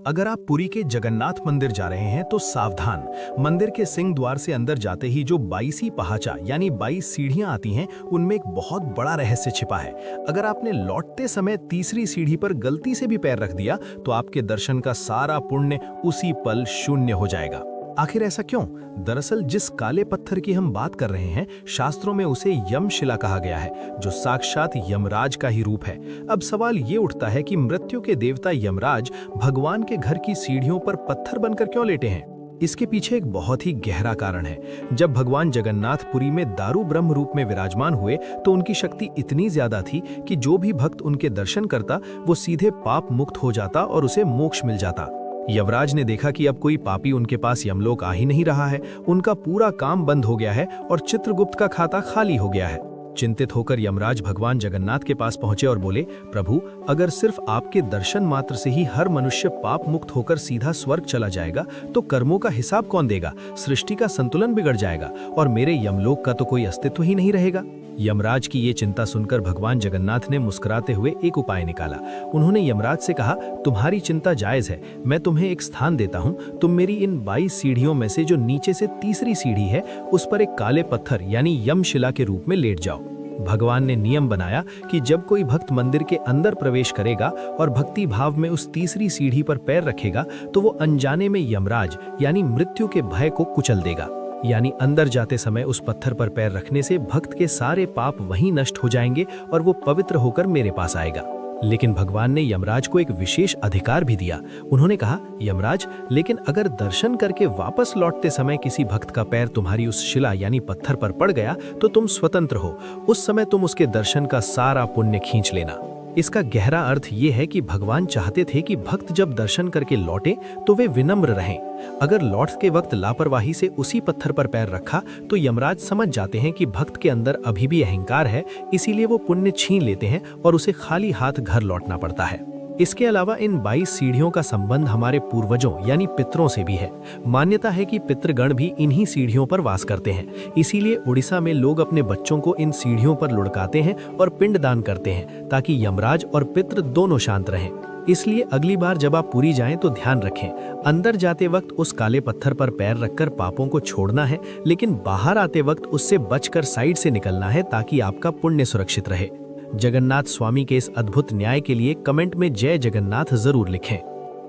अगर आप पुरी के जगन्नाथ मंदिर जा रहे हैं तो सावधान। मंदिर के सिंह द्वार से अंदर जाते ही जो 22 पहाचा यानी 22 सीढ़ियां आती हैं, उनमें एक बहुत बड़ा रहस्य छिपा है। अगर आपने लौटते समय तीसरी सीढ़ी पर गलती से भी पैर रख दिया तो आपके दर्शन का सारा पुण्य उसी पल शून्य हो जाएगा। आखिर ऐसा क्यों? दरअसल जिस काले पत्थर की हम बात कर रहे हैं, शास्त्रों में उसे यमशिला कहा गया है, जो साक्षात यमराज का ही रूप है। अब सवाल ये उठता है कि मृत्यु के देवता यमराज भगवान के घर की सीढ़ियों पर पत्थर बनकर क्यों लेटे हैं? इसके पीछे एक बहुत ही गहरा कारण है। जब भगवान जगन्नाथ पुरी में दारू ब्रह्म रूप में विराजमान हुए तो उनकी शक्ति इतनी ज्यादा थी कि जो भी भक्त उनके दर्शन करता वो सीधे पाप मुक्त हो जाता और उसे मोक्ष मिल जाता। यमराज ने देखा कि अब कोई पापी उनके पास यमलोक आ ही नहीं रहा है, उनका पूरा काम बंद हो गया है और चित्रगुप्त का खाता खाली हो गया है। चिंतित होकर यमराज भगवान जगन्नाथ के पास पहुंचे और बोले, प्रभु, अगर सिर्फ आपके दर्शन मात्र से ही हर मनुष्य पाप मुक्त होकर सीधा स्वर्ग चला जाएगा तो कर्मों का हिसाब कौन देगा? सृष्टि का संतुलन बिगड़ जाएगा और मेरे यमलोक का तो कोई अस्तित्व ही नहीं रहेगा। यमराज की ये चिंता सुनकर भगवान जगन्नाथ ने मुस्कुराते हुए एक उपाय निकाला। उन्होंने यमराज से कहा, तुम्हारी चिंता जायज है, मैं तुम्हें एक स्थान देता हूँ। तुम मेरी इन 22 सीढ़ियों में से जो नीचे से तीसरी सीढ़ी है उस पर एक काले पत्थर यानी यमशिला के रूप में लेट जाओ। भगवान ने नियम बनाया कि जब कोई भक्त मंदिर के अंदर प्रवेश करेगा और भक्ति भाव में उस तीसरी सीढ़ी पर पैर रखेगा तो वो अनजाने में यमराज यानी मृत्यु के भय को कुचल देगा। यानी अंदर जाते समय उस पत्थर पर पैर रखने से भक्त के सारे पाप वहीं नष्ट हो जाएंगे और वो पवित्र होकर मेरे पास आएगा। लेकिन भगवान ने यमराज को एक विशेष अधिकार भी दिया। उन्होंने कहा, यमराज, लेकिन अगर दर्शन करके वापस लौटते समय किसी भक्त का पैर तुम्हारी उस शिला यानी पत्थर पर पड़ गया तो तुम स्वतंत्र हो। उस समय तुम उसके दर्शन का सारा पुण्य खींच लेना। इसका गहरा अर्थ ये है कि भगवान चाहते थे कि भक्त जब दर्शन करके लौटे तो वे विनम्र रहें। अगर लौट के वक्त लापरवाही से उसी पत्थर पर पैर रखा तो यमराज समझ जाते हैं कि भक्त के अंदर अभी भी अहंकार है, इसीलिए वो पुण्य छीन लेते हैं और उसे खाली हाथ घर लौटना पड़ता है। इसके अलावा इन 22 सीढ़ियों का संबंध हमारे पूर्वजों यानी पितरों से भी है। मान्यता है कि पितृगण भी इन्हीं सीढ़ियों पर वास करते हैं। इसीलिए उड़ीसा में लोग अपने बच्चों को इन सीढ़ियों पर लुढ़काते हैं और पिंडदान करते हैं ताकि यमराज और पितृ दोनों शांत रहें। इसलिए अगली बार जब आप पुरी जाएं तो ध्यान रखें, अंदर जाते वक्त उस काले पत्थर पर पैर रखकर पापों को छोड़ना है, लेकिन बाहर आते वक्त उससे बचकर साइड से निकलना है ताकि आपका पुण्य सुरक्षित रहे। जगन्नाथ स्वामी के इस अद्भुत न्याय के लिए कमेंट में जय जगन्नाथ जरूर लिखें।